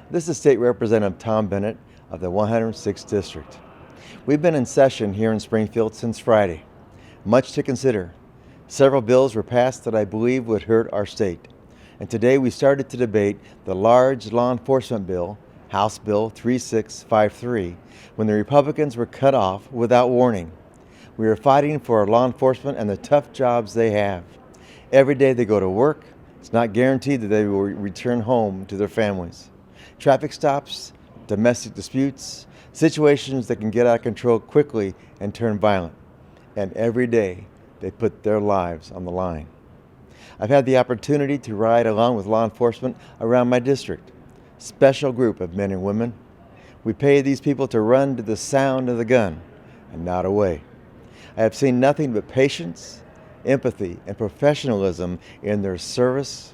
This is State Representative Tom Bennett of the 106th District. We've been in session here in Springfield since Friday. Much to consider. Several bills were passed that I believe would hurt our state. And today we started to debate the large law enforcement bill, House Bill 3653, when the Republicans were cut off without warning. We are fighting for our law enforcement and the tough jobs they have. Every day they go to work, it's not guaranteed that they will return home to their families. Traffic stops, domestic disputes, situations that can get out of control quickly and turn violent. And every day they put their lives on the line. I've had the opportunity to ride along with law enforcement around my district. Special group of men and women. We pay these people to run to the sound of the gun and not away. I have seen nothing but patience, empathy, and professionalism in their service.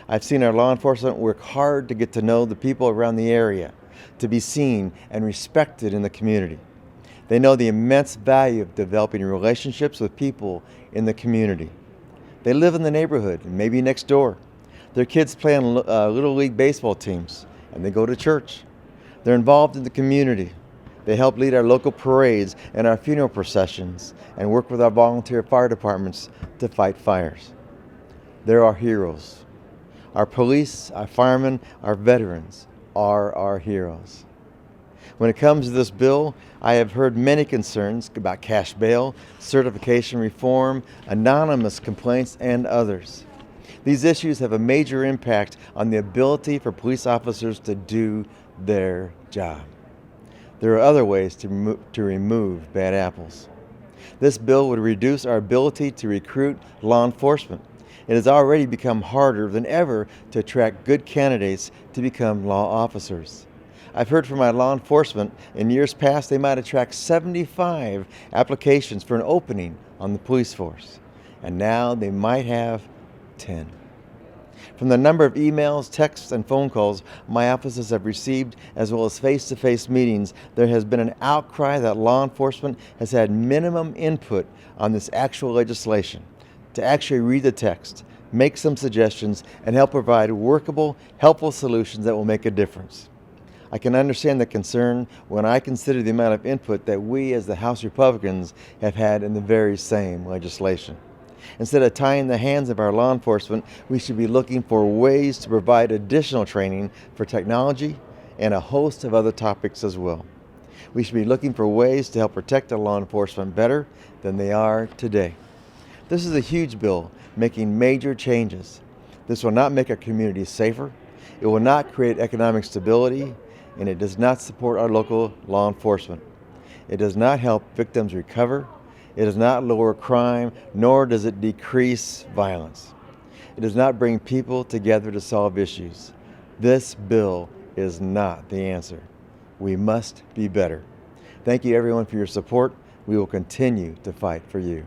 I've seen our law enforcement work hard to get to know the people around the area, to be seen and respected in the community. They know the immense value of developing relationships with people in the community. They live in the neighborhood, maybe next door. Their kids play on Little League baseball teams, and they go to church. They're involved in the community. They help lead our local parades and our funeral processions and work with our volunteer fire departments to fight fires. They're our heroes. Our police, our firemen, our veterans are our heroes. When it comes to this bill, I have heard many concerns about cash bail, certification reform, anonymous complaints, and others. These issues have a major impact on the ability for police officers to do their job. There are other ways to remove bad apples. This bill would reduce our ability to recruit law enforcement. It has already become harder than ever to attract good candidates to become law officers. I've heard from my law enforcement in years past they might attract 75 applications for an opening on the police force, and now they might have 10. From the number of emails, texts, and phone calls my offices have received, as well as face-to-face meetings, there has been an outcry that law enforcement has had minimum input on this actual legislation, to actually read the text, make some suggestions, and help provide workable, helpful solutions that will make a difference. I can understand the concern when I consider the amount of input that we as the House Republicans have had in the very same legislation. Instead of tying the hands of our law enforcement, we should be looking for ways to provide additional training for technology and a host of other topics as well. We should be looking for ways to help protect our law enforcement better than they are today. This is a huge bill making major changes. This will not make our communities safer, it will not create economic stability, and it does not support our local law enforcement. It does not help victims recover, it does not lower crime, nor does it decrease violence. It does not bring people together to solve issues. This bill is not the answer. We must be better. Thank you everyone for your support. We will continue to fight for you.